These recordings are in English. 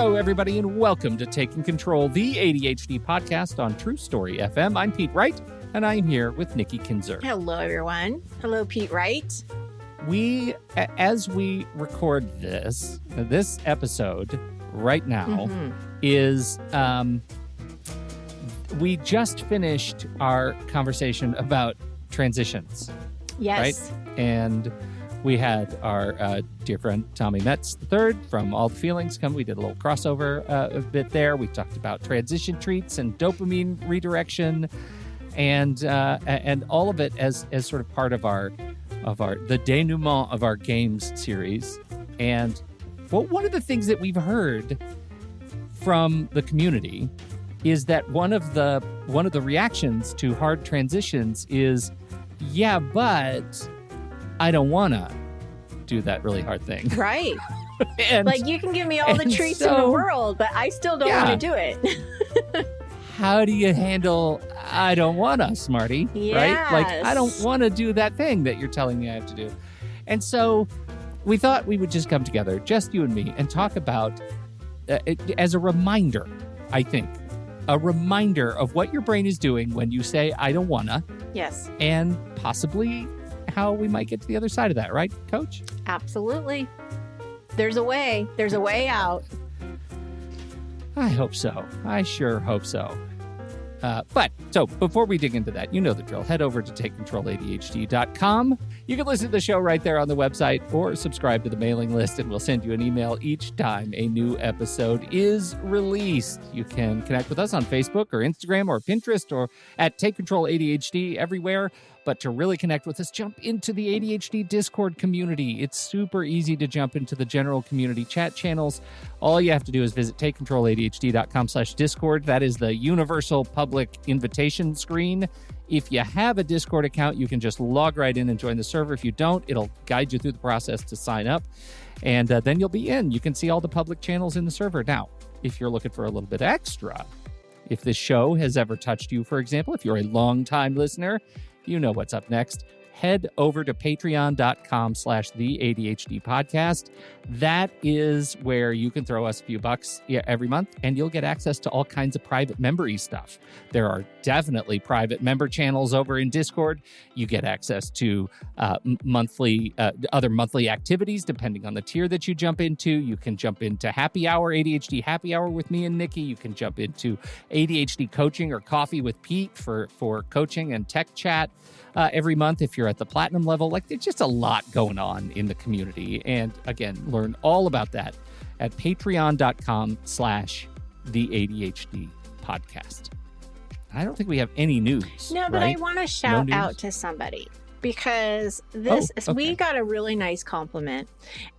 Hello, everybody, and welcome to Taking Control, the ADHD podcast on True Story FM. I'm Pete Wright, and I'm here with Nikki Kinzer. Hello, everyone. Hello, Pete Wright. As we record this episode right now is, we just finished our conversation about transitions. Yes. Right? And we had our dear friend Tommy Metz III from All the Feelings come. We did a little crossover a bit there. We talked about transition treats and dopamine redirection, and all of it as sort of part of the denouement of our games series. And one of the things that we've heard from the community is that one of the reactions to hard transitions is, yeah, but I don't want to do that really hard thing. Right. Like, you can give me all the treats in the world, but I still don't want to do it. How do you handle, I don't want to, Smarty? Yes. Right? Like, I don't want to do that thing that you're telling me I have to do. And so we thought we would just come together, just you and me, and talk about, as a reminder, I think, a reminder of what your brain is doing when you say, I don't want to. Yes. And possibly how we might get to the other side of that, right, Coach? Absolutely. There's a way. There's a way out. I hope so. I sure hope so. But before we dig into that, you know the drill. Head over to TakeControlADHD.com. You can listen to the show right there on the website or subscribe to the mailing list, and we'll send you an email each time a new episode is released. You can connect with us on Facebook or Instagram or Pinterest or at Take Control ADHD everywhere. But to really connect with us, jump into the ADHD Discord community. It's super easy to jump into the general community chat channels. All you have to do is visit TakeControlADHD.com/Discord. That is the universal public invitation screen. If you have a Discord account, you can just log right in and join the server. If you don't, it'll guide you through the process to sign up. And then you'll be in. You can see all the public channels in the server. Now, if you're looking for a little bit extra, if this show has ever touched you, for example, if you're a longtime listener, you know what's up next. Head over to patreon.com/the ADHD podcast. That is where you can throw us a few bucks every month, and you'll get access to all kinds of private member-y stuff. There are definitely private member channels over in Discord. You get access to other monthly activities, depending on the tier that you jump into. You can jump into ADHD Happy Hour with me and Nikki. You can jump into ADHD coaching or coffee with Pete for coaching and tech chat every month if you're at the platinum level. Like, there's just a lot going on in the community. And again, learn all about that at patreon.com/the ADHD podcast. I don't think we have any news. No, but right? I want to shout out to somebody, because we got a really nice compliment,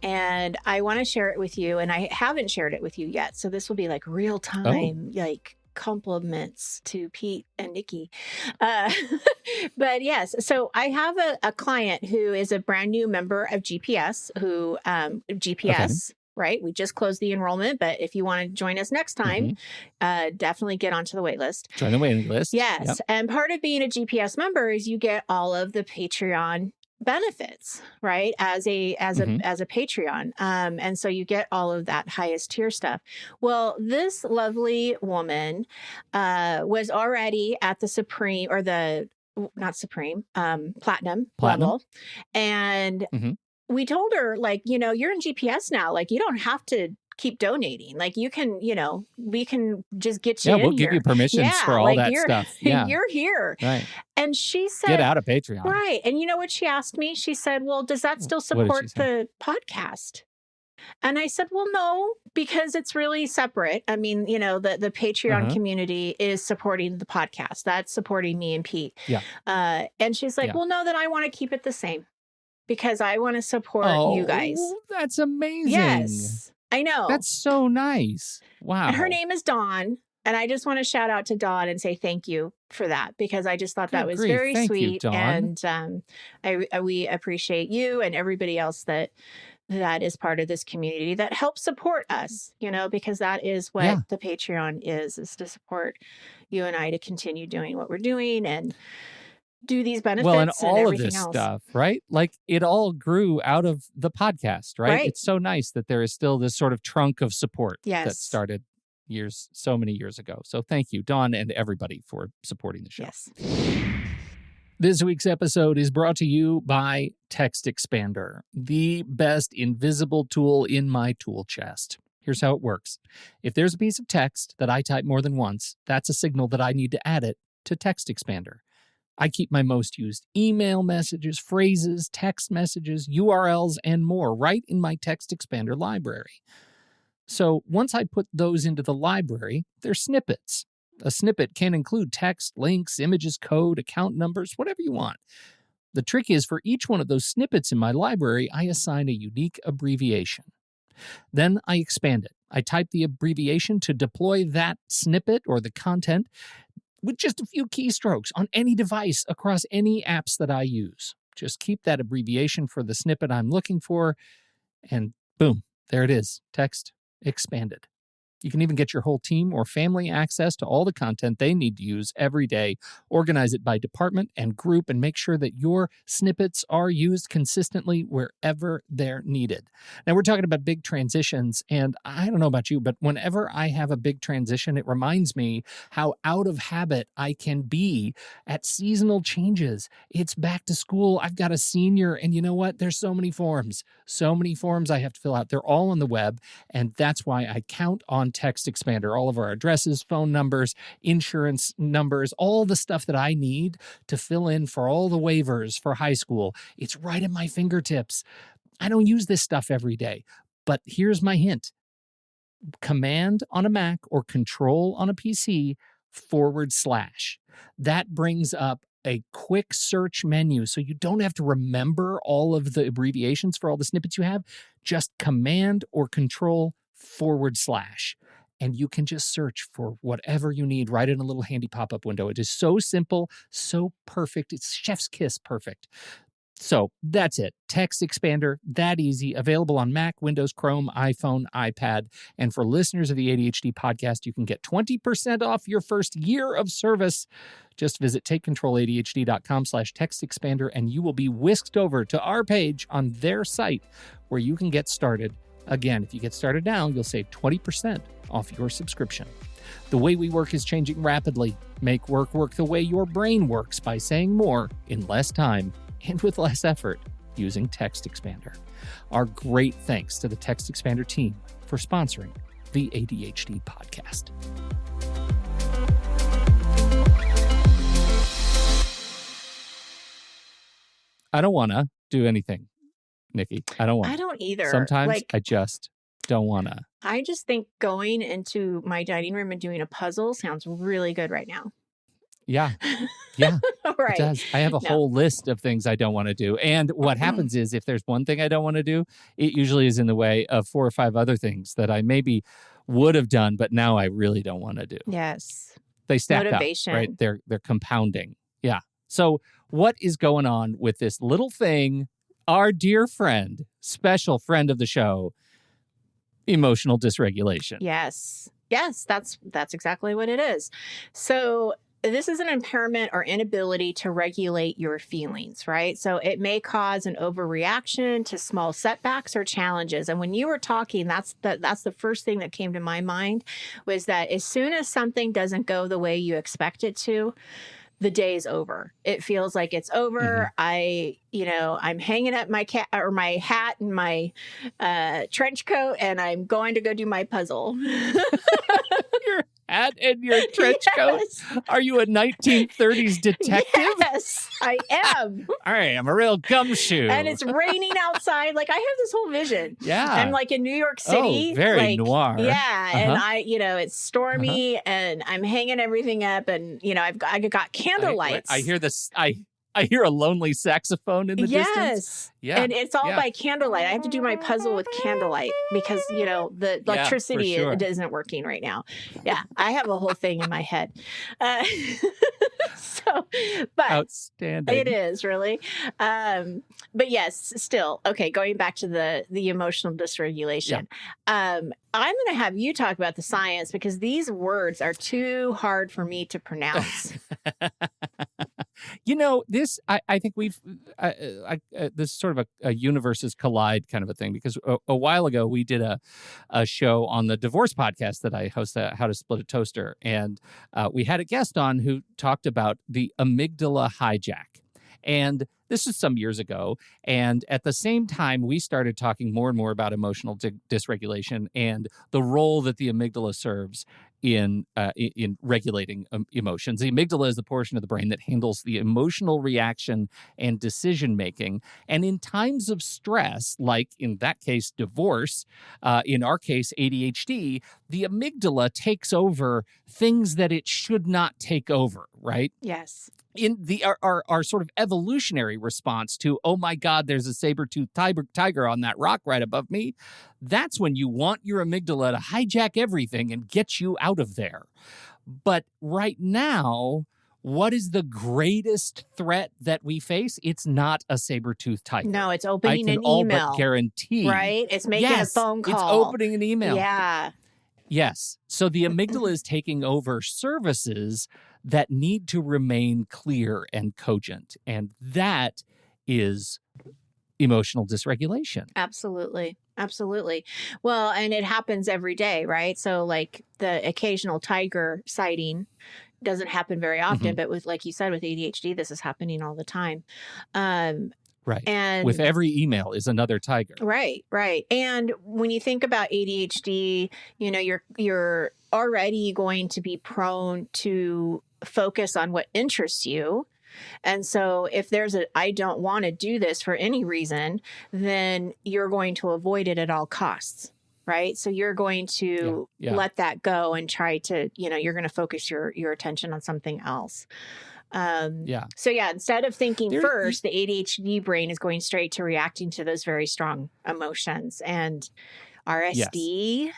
and I want to share it with you, and I haven't shared it with you yet. So this will be like real time, like compliments to Pete and Nikki. But yes, so I have a client who is a brand new member of GPS, right? We just closed the enrollment, but if you want to join us next time, definitely get onto the wait list. Join the waiting list. Yes. Yep. And part of being a GPS member is you get all of the Patreon benefits, right? As a Patreon. And so you get all of that highest tier stuff. Well, this lovely woman was already at the platinum level. And we told her, like, you're in GPS now. Like, you don't have to keep donating. Like, you can, we can just get you in we'll here. give you permissions for all that stuff. Yeah. You're here. Right. And she said, get out of Patreon. Right. And you know what she asked me? She said, well, does that still support the podcast? And I said, well, no, because it's really separate. I mean, the Patreon community is supporting the podcast. That's supporting me and Pete. Yeah. And she's like, well, no, then I want to keep it the same, because I want to support you guys. That's amazing. Yes, I know. That's so nice. Wow. And her name is Dawn. And I just want to shout out to Dawn and say thank you for that, because I just thought that was very sweet. You, and we appreciate you and everybody else that is part of this community that helps support us, because that is what the Patreon is to support you and I to continue doing what we're doing. And do these benefits Well, and and all of everything this else. stuff, right? Like it all grew out of the podcast, right? Right. It's so nice that there is still this sort of trunk of support that Yes. started so many years ago. So thank you, Dawn, and everybody for supporting the show. Yes. This week's episode is brought to you by TextExpander, the best invisible tool in my tool chest. Here's how it works. If there's a piece of text that I type more than once, that's a signal that I need to add it to TextExpander. I keep my most used email messages, phrases, text messages, URLs, and more right in my TextExpander library. So once I put those into the library, they're snippets. A snippet can include text, links, images, code, account numbers, whatever you want. The trick is for each one of those snippets in my library, I assign a unique abbreviation. Then I expand it. I type the abbreviation to deploy that snippet or the content with just a few keystrokes on any device across any apps that I use. Just keep that abbreviation for the snippet I'm looking for, and boom, there it is, text expanded. You can even get your whole team or family access to all the content they need to use every day, organize it by department and group, and make sure that your snippets are used consistently wherever they're needed. Now, we're talking about big transitions, and I don't know about you, but whenever I have a big transition, it reminds me how out of habit I can be at seasonal changes. It's back to school. I've got a senior, and you know what? There's so many forms I have to fill out. They're all on the web, and that's why I count on TextExpander, all of our addresses, phone numbers, insurance numbers, all the stuff that I need to fill in for all the waivers for high school. It's right at my fingertips. I don't use this stuff every day, but here's my hint. Command on a Mac or Control on a PC /. That brings up a quick search menu, so you don't have to remember all of the abbreviations for all the snippets you have. Just Command or Control /. And you can just search for whatever you need right in a little handy pop-up window. It is so simple, so perfect. It's chef's kiss perfect. So that's it. TextExpander, that easy. Available on Mac, Windows, Chrome, iPhone, iPad. And for listeners of the ADHD podcast, you can get 20% off your first year of service. Just visit takecontroladhd.com/TextExpander, and you will be whisked over to our page on their site where you can get started. Again, if you get started now, you'll save 20% off your subscription. The way we work is changing rapidly. Make work the way your brain works by saying more in less time and with less effort using TextExpander. Our great thanks to the TextExpander team for sponsoring the ADHD podcast. I don't want to do anything, Nikki. I don't want to. I don't either. Sometimes I just don't want to. I just think going into my dining room and doing a puzzle sounds really good right now. Yeah. Yeah. Right. It does. I have a whole list of things I don't want to do. And what happens is if there's one thing I don't want to do, it usually is in the way of 4 or 5 other things that I maybe would have done, but now I really don't want to do. Yes. They stack Motivation. up, right? They're compounding. Yeah. So what is going on with this little thing, our dear friend, special friend of the show, emotional dysregulation? Yes. Yes, that's exactly what it is. So this is an impairment or inability to regulate your feelings, right? So it may cause an overreaction to small setbacks or challenges. And when you were talking, that's the first thing that came to my mind was that as soon as something doesn't go the way you expect it to, the day is over. It feels like it's over. Mm-hmm. I'm hanging up my my hat and my trench coat, and I'm going to go do my puzzle. Your hat and your trench coat? Are you a 1930s detective? Yes, I am. I am a real gumshoe. And it's raining outside. Like, I have this whole vision. Yeah. I'm like in New York City. Oh, very noir. Yeah. And it's stormy and I'm hanging everything up, and, I got candle lights. I hear this. I hear a lonely saxophone in the distance. Yeah. And it's all by candlelight. I have to do my puzzle with candlelight because, the electricity isn't working right now. Yeah. I have a whole thing in my head. But outstanding. It is really. But yes, still. Okay. Going back to the emotional dysregulation. Yeah. I'm going to have you talk about the science because these words are too hard for me to pronounce. I think we've, this is sort of a universes collide kind of a thing, because a while ago we did a show on the divorce podcast that I host, How to Split a Toaster. And we had a guest on who talked about the amygdala hijack. And this was some years ago. And at the same time, we started talking more and more about emotional dysregulation and the role that the amygdala serves in regulating emotions. The amygdala is the portion of the brain that handles the emotional reaction and decision making. And in times of stress, like in that case, divorce, in our case, ADHD, the amygdala takes over things that it should not take over, right? Yes. In our sort of evolutionary response to, oh my God, there's a saber-toothed tiger on that rock right above me, that's when you want your amygdala to hijack everything and get you out of there. But right now, what is the greatest threat that we face? It's not a saber-toothed tiger. No, it's opening an email. I can all but guarantee. Right? It's making a phone call. It's opening an email. Yeah. Yes. So the amygdala is taking over services that need to remain clear and cogent. And that is emotional dysregulation. Absolutely. Absolutely. Well, and it happens every day, right? So like the occasional tiger sighting doesn't happen very often, but with, like you said, with ADHD, this is happening all the time. Right. And with every email is another tiger. Right, right. And when you think about ADHD, you're already going to be prone to focus on what interests you. And so if there's I don't want to do this for any reason, then you're going to avoid it at all costs. Right. So you're going to let that go and try to, you're going to focus your attention on something else. So instead of thinking first, the ADHD brain is going straight to reacting to those very strong emotions, and RSD,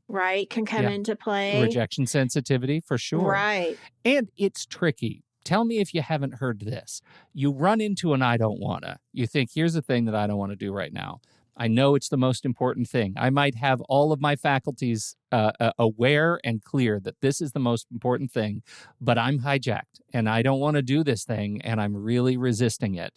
right, can come into play. Rejection sensitivity, for sure. Right. And it's tricky. Tell me if you haven't heard this. You run into an I don't wanna. You think, here's the thing that I don't want to do right now. I know it's the most important thing. I might have all of my faculties aware and clear that this is the most important thing, but I'm hijacked and I don't want to do this thing and I'm really resisting it.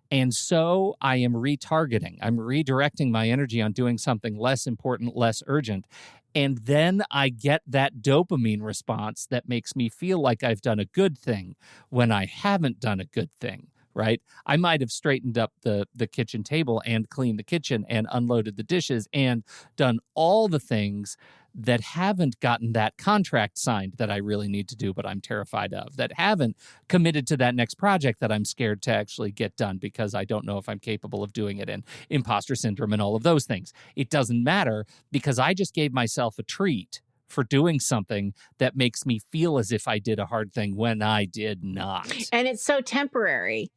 And so I am retargeting. I'm redirecting my energy on doing something less important, less urgent. And then I get that dopamine response that makes me feel like I've done a good thing when I haven't done a good thing. Right? I might have straightened up the kitchen table and cleaned the kitchen and unloaded the dishes and done all the things that haven't gotten that contract signed that I really need to do, but I'm terrified of, that haven't committed to that next project that I'm scared to actually get done because I don't know if I'm capable of doing it, and imposter syndrome and all of those things. It doesn't matter because I just gave myself a treat for doing something that makes me feel as if I did a hard thing when I did not. And it's so temporary.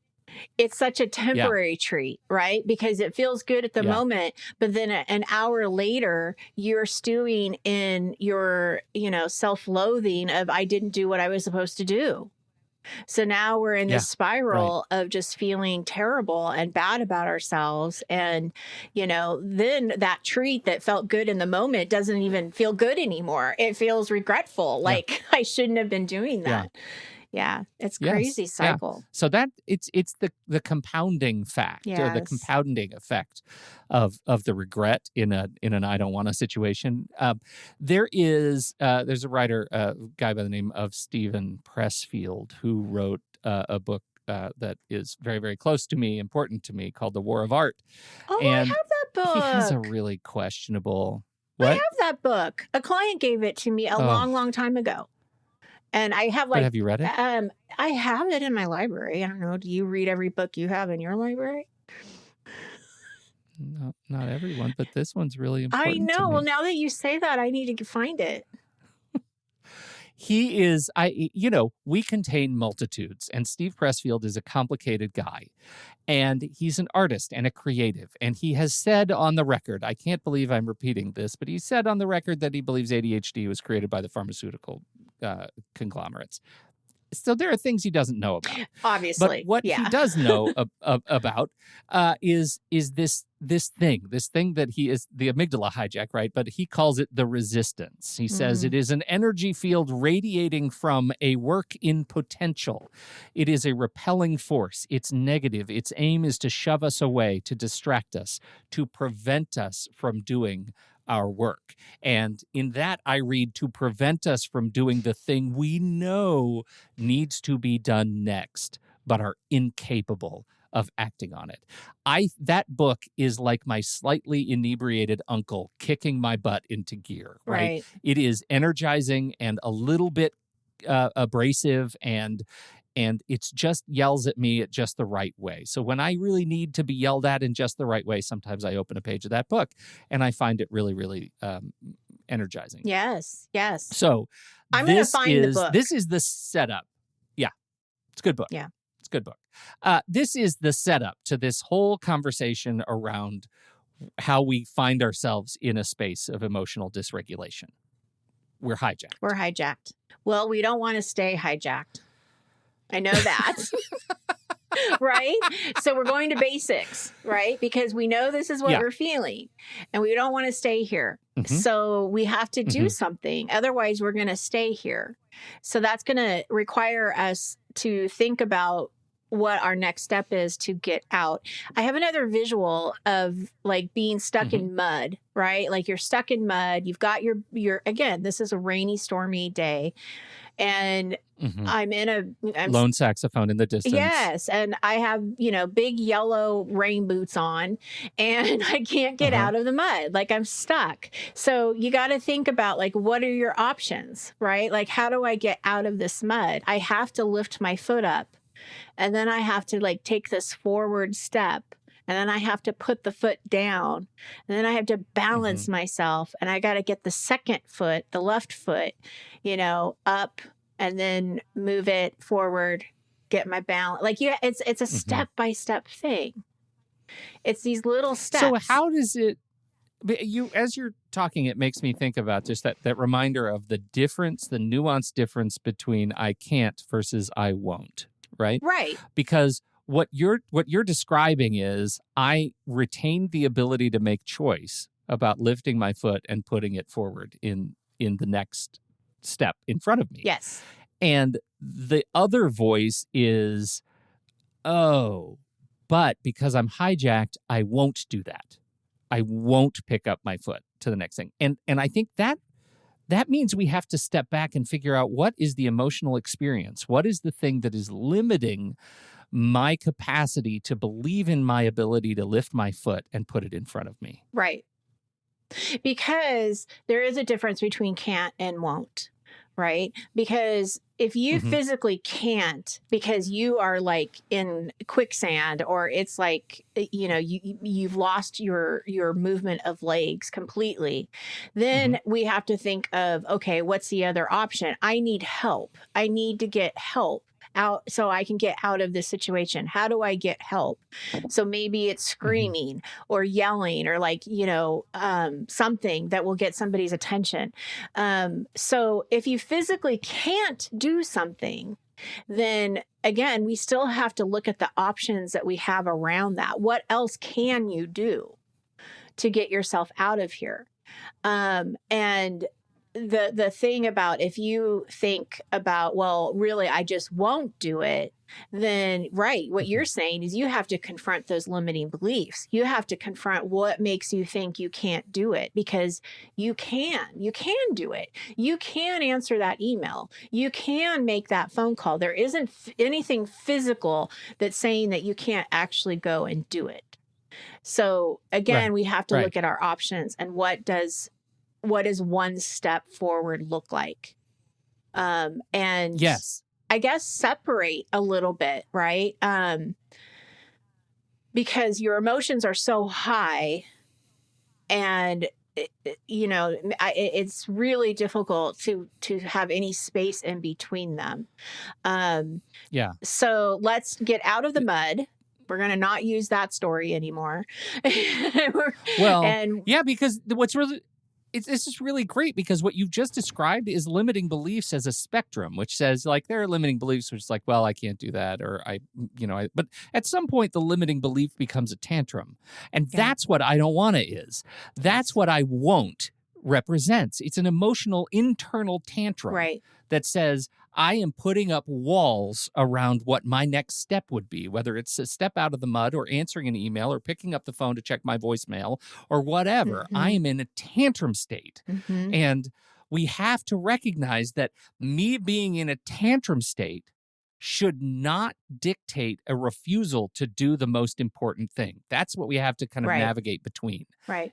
It's such a temporary treat, right? Because it feels good at the moment, but then an hour later, you're stewing in your, self-loathing of I didn't do what I was supposed to do. So now we're in this spiral of just feeling terrible and bad about ourselves. And, then that treat that felt good in the moment doesn't even feel good anymore. It feels regretful, like I shouldn't have been doing that. Yeah, it's crazy cycle. Yeah. So that it's the compounding fact, or the compounding effect of the regret in an I don't want to situation. There's a writer, guy by the name of Steven Pressfield, who wrote a book that is very, very close to me, important to me, called The War of Art. Oh, and I have that book. He has a really questionable. I have that book. A client gave it to me a long, long time ago. And I have But have you read it? I have it in my library. I don't know. Do you read every book you have in your library? No, not everyone, but this one's really important. I know. Well, now that you say that, I need to find it. He is, we contain multitudes, and Steve Pressfield is a complicated guy, and he's an artist and a creative, and he has said on the record, I can't believe I'm repeating this, but he said on the record that he believes ADHD was created by the pharmaceutical conglomerates. So there are things he doesn't know about. Obviously. But what he does know about is this thing that he is the amygdala hijack, right? But he calls it the resistance. He says it is an energy field radiating from a work in potential. It is a repelling force. It's negative. Its aim is to shove us away, to distract us, to prevent us from doing our work. And in that, I read to prevent us from doing the thing we know needs to be done next, but are incapable of acting on it. That book is like my slightly inebriated uncle kicking my butt into gear, right? It is energizing and a little bit abrasive, and it just yells at me at just the right way. So when I really need to be yelled at in just the right way, sometimes I open a page of that book and I find it really, really energizing. Yes. So I'm going to find the book. This is the setup. Yeah, it's a good book. Yeah. It's a good book. This is the setup to this whole conversation around how we find ourselves in a space of emotional dysregulation. We're hijacked. Well, we don't want to stay hijacked. I know that. Right? So we're going to basics, right? Because we know this is what we're feeling and we don't want to stay here. So we have to do something. Otherwise, we're going to stay here. So that's going to require us to think about what our next step is to get out. I have another visual of like being stuck in mud, right? Like you're stuck in mud. You've got your again, this is a rainy, stormy day. And I'm lone saxophone in the distance. Yes. And I have, big yellow rain boots on and I can't get out of the mud. Like I'm stuck. So you got to think about like, what are your options, right? Like, how do I get out of this mud? I have to lift my foot up and then I have to like take this forward step. And then I have to put the foot down. And then I have to balance myself. And I got to get the second foot, the left foot, up and then move it forward, get my balance. Like it's a step-by-step thing. It's these little steps. So how does it, as you're talking, it makes me think about just that reminder of the difference, the nuanced difference between I can't versus I won't, right? Right. Because what you're describing is I retained the ability to make choice about lifting my foot and putting it forward in the next step in front of me. Yes. And the other voice is, oh, but because I'm hijacked, I won't do that. I won't pick up my foot to the next thing. And I think that means we have to step back and figure out what is the emotional experience? What is the thing that is limiting my capacity to believe in my ability to lift my foot and put it in front of me? Right. Because there is a difference between can't and won't, right? Because if you physically can't because you are like in quicksand or it's like, you've lost your movement of legs completely, then we have to think of, okay, what's the other option? I need help. I need to get help out so I can get out of this situation. How do I get help? So maybe it's screaming or yelling or like, something that will get somebody's attention. So if you physically can't do something, then again, we still have to look at the options that we have around that. What else can you do to get yourself out of here? And the thing about if you think about, well, really, I just won't do it, then right, what you're saying is you have to confront those limiting beliefs. You have to confront what makes you think you can't do it because you can do it. You can answer that email. You can make that phone call. There isn't anything physical that's saying that you can't actually go and do it. So again, we have to look at our options and what does one step forward look like? And yes, I guess separate a little bit, right? Because your emotions are so high and it's really difficult to have any space in between them. So let's get out of the mud. We're going to not use that story anymore. Because what's really this is really great because what you've just described is limiting beliefs as a spectrum, which says like there are limiting beliefs, which is like, well, I can't do that, or but at some point the limiting belief becomes a tantrum, and that's what I don't want is. That's what I won't represents. It's an emotional internal tantrum that says I am putting up walls around what my next step would be, whether it's a step out of the mud or answering an email or picking up the phone to check my voicemail or whatever. I am in a tantrum state. And we have to recognize that me being in a tantrum state should not dictate a refusal to do the most important thing. That's what we have to kind of navigate between. Right.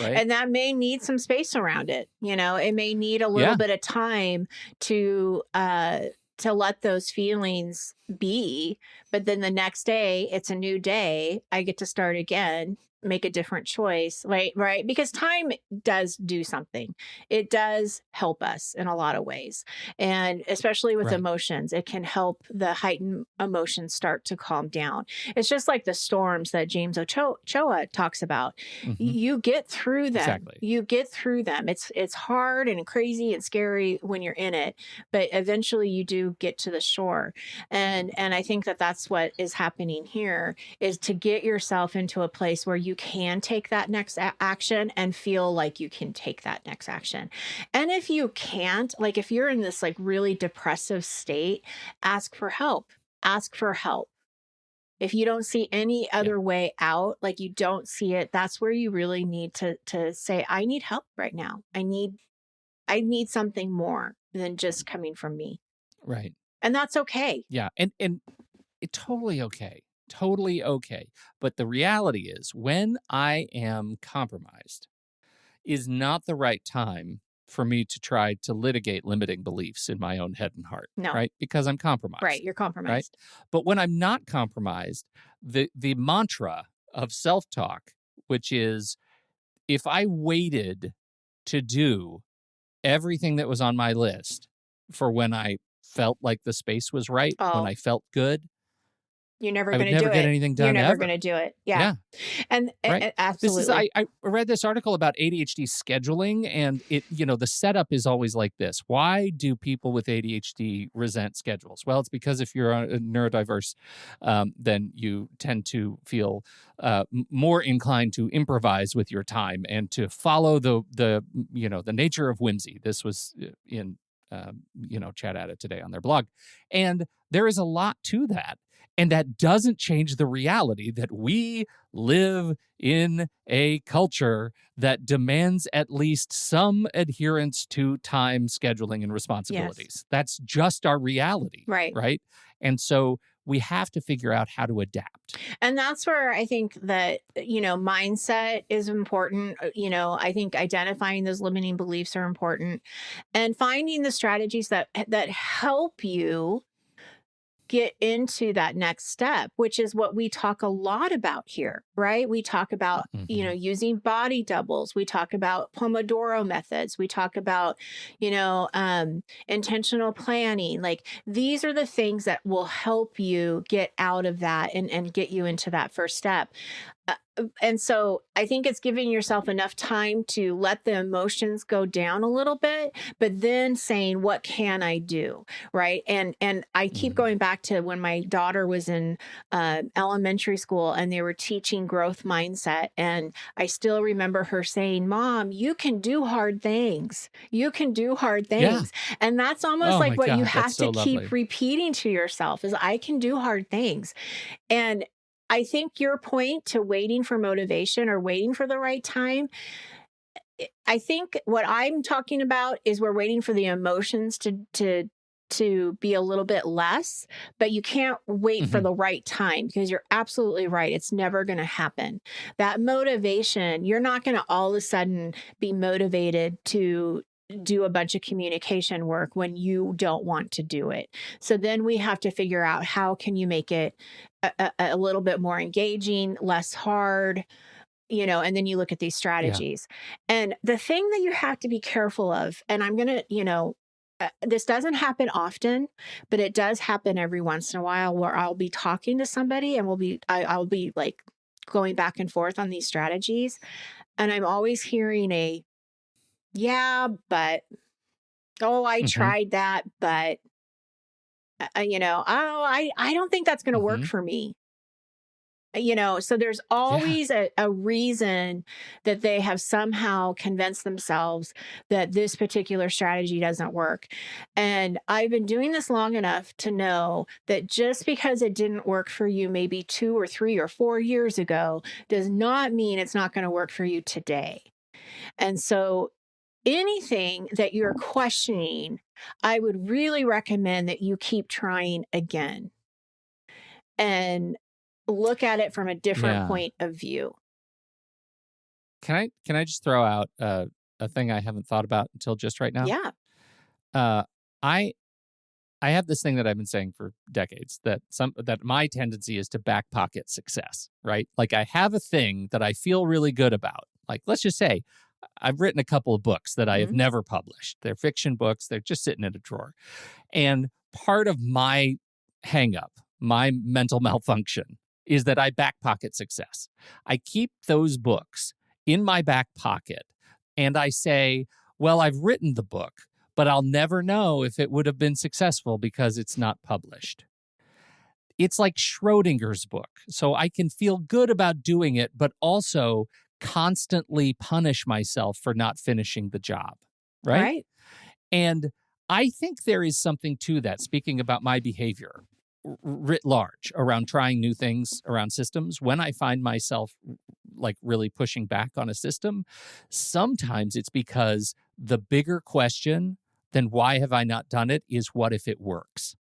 And that may need some space around it. It may need a little bit of time to let those feelings be. But then the next day, it's a new day. I get to start again, make a different choice, right? Because time does do something. It does help us in a lot of ways. And especially with emotions, it can help the heightened emotions start to calm down. It's just like the storms that James Ochoa talks about. You get through them. Exactly. You get through them. It's hard and crazy and scary when you're in it, but eventually you do get to the shore. And I think that that's what is happening here, is to get yourself into a place where you can take that next action and feel like you can take that next action. And if you can't, like if you're in this like really depressive state, ask for help. Ask for help. If you don't see any other way out, like you don't see it, that's where you really need to say, I need help right now. I need something more than just coming from me. Right. And that's okay. Yeah. And it's totally okay. Totally okay. But the reality is when I am compromised is not the right time for me to try to litigate limiting beliefs in my own head and heart. No. Right? Because I'm compromised. Right. You're compromised. Right? But when I'm not compromised, the mantra of self-talk, which is if I waited to do everything that was on my list for when I felt like the space was right, when I felt good, you're never going to do it. Never get anything done. You're never ever. going to do it. Yeah. And absolutely. I read this article about ADHD scheduling, and the setup is always like this. Why do people with ADHD resent schedules? Well, it's because if you're a neurodiverse, then you tend to feel more inclined to improvise with your time and to follow the nature of whimsy. This was in Chat At It today on their blog, and there is a lot to that. And that doesn't change the reality that we live in a culture that demands at least some adherence to time scheduling and responsibilities. Yes. That's just our reality. Right. And so we have to figure out how to adapt. And that's where I think that, mindset is important. I think identifying those limiting beliefs are important, and finding the strategies that help you get into that next step, which is what we talk a lot about here, right? We talk about, using body doubles. We talk about Pomodoro methods. We talk about, intentional planning. Like these are the things that will help you get out of that and get you into that first step. And so I think it's giving yourself enough time to let the emotions go down a little bit, but then saying, what can I do? Right. And I keep going back to when my daughter was in elementary school and they were teaching growth mindset. And I still remember her saying, Mom, you can do hard things. You can do hard things. Yeah. And that's almost like what you have to keep repeating to yourself is I can do hard things. And I think your point to waiting for motivation or waiting for the right time, I think what I'm talking about is we're waiting for the emotions to be a little bit less, but you can't wait for the right time because you're absolutely right. It's never going to happen. That motivation, you're not going to all of a sudden be motivated to do a bunch of communication work when you don't want to do it. So then we have to figure out how can you make it a little bit more engaging, less hard, and then you look at these strategies. Yeah. And the thing that you have to be careful of, and I'm going to, this doesn't happen often, but it does happen every once in a while where I'll be talking to somebody and I'll be like going back and forth on these strategies. And I'm always hearing yeah, but, oh, I tried that, but, I don't think that's going to work for me. So there's always a reason that they have somehow convinced themselves that this particular strategy doesn't work. And I've been doing this long enough to know that just because it didn't work for you maybe 2 or 3 or 4 years ago does not mean it's not going to work for you today. And so anything that you're questioning, I would really recommend that you keep trying again and look at it from a different point of view. Can I just throw out a thing I haven't thought about until just right now? Yeah. I have this thing that I've been saying for decades that my tendency is to back pocket success, right? Like I have a thing that I feel really good about. Like let's just say I've written a couple of books that I have never published. They're fiction books. They're just sitting in a drawer. And part of my hang up, my mental malfunction, is that I back pocket success. I keep those books in my back pocket and I say, well, I've written the book, but I'll never know if it would have been successful because it's not published. It's like Schrodinger's book. So I can feel good about doing it, but also constantly punish myself for not finishing the job, right? And I think there is something to that, speaking about my behavior writ large around trying new things around systems. When I find myself like really pushing back on a system, sometimes it's because the bigger question than why have I not done it is what if it works?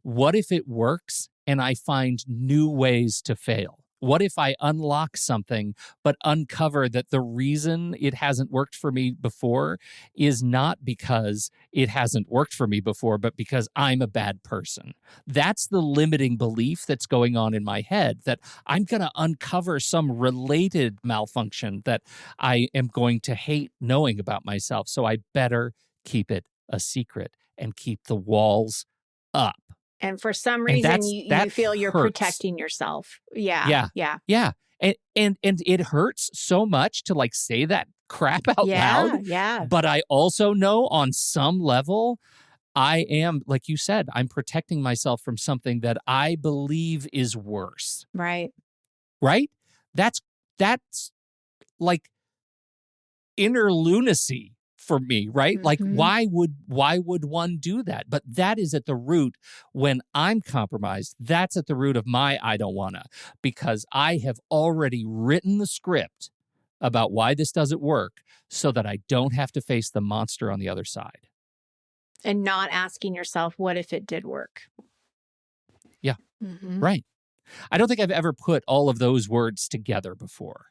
What if it works and I find new ways to fail? What if I unlock something but uncover that the reason it hasn't worked for me before is not because it hasn't worked for me before, but because I'm a bad person? That's the limiting belief that's going on in my head, that I'm going to uncover some related malfunction that I am going to hate knowing about myself. So I better keep it a secret and keep the walls up. And for some reason, you feel you're protecting yourself. Yeah. And it hurts so much to like say that crap out loud. Yeah. But I also know on some level, I am, like you said, I'm protecting myself from something that I believe is worse. Right. That's like inner lunacy for me, right? Like why would one do that? But that is at the root. When I'm compromised, that's at the root of my I don't wanna, because I have already written the script about why this doesn't work so that I don't have to face the monster on the other side. And not asking yourself, what if it did work? Yeah. Right. I don't think I've ever put all of those words together before.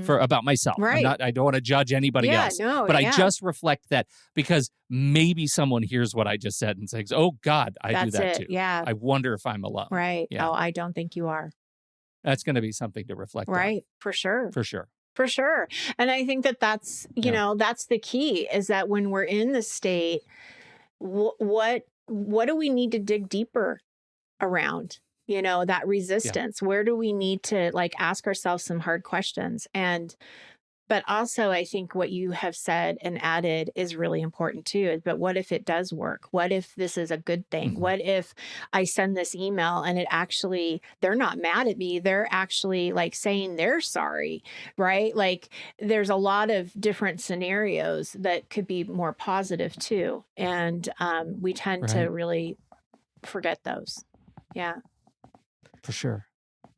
For about myself. Right. I don't want to judge anybody else. But I just reflect that because maybe someone hears what I just said and says, oh God, I do that too. Yeah. I wonder if I'm alone. Right. Yeah. Oh, I don't think you are. That's going to be something to reflect on. Right. For sure. For sure. For sure. And I think that's, that's the key, is that when we're in the state, what do we need to dig deeper around? That resistance. Where do we need to like ask ourselves some hard questions? But also I think what you have said and added is really important too. But what if it does work? What if this is a good thing? What if I send this email and it actually, they're not mad at me. They're actually like saying they're sorry, right? Like there's a lot of different scenarios that could be more positive too. And we tend to really forget those. Yeah. For sure.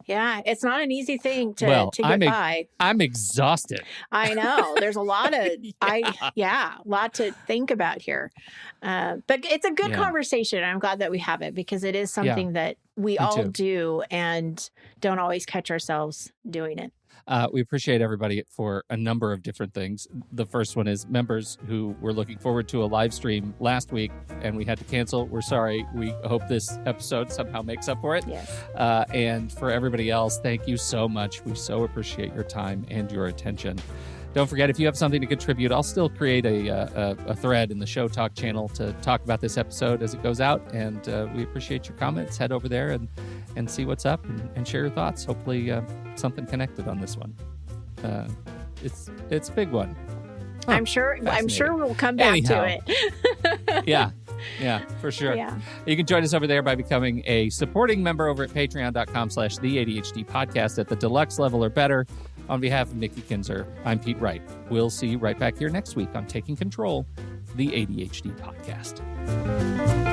Yeah, it's not an easy thing to get by. I'm exhausted. I know. There's a lot of a lot to think about here. But it's a good conversation. I'm glad that we have it, because it is something that we all do and don't always catch ourselves doing it. We appreciate everybody for a number of different things. The first one is members who were looking forward to a live stream last week and we had to cancel. We're sorry. We hope this episode somehow makes up for it. Yes. And for everybody else, thank you so much. We so appreciate your time and your attention. Don't forget, if you have something to contribute, I'll still create a thread in the Show Talk channel to talk about this episode as it goes out. And we appreciate your comments. Head over there and see what's up and share your thoughts. Hopefully something connected on this one. It's a big one. I'm sure we'll come back to it. Yeah, for sure. Yeah. You can join us over there by becoming a supporting member over at patreon.com/the ADHD podcast at the deluxe level or better. On behalf of Nikki Kinzer, I'm Pete Wright. We'll see you right back here next week on Taking Control, the ADHD podcast.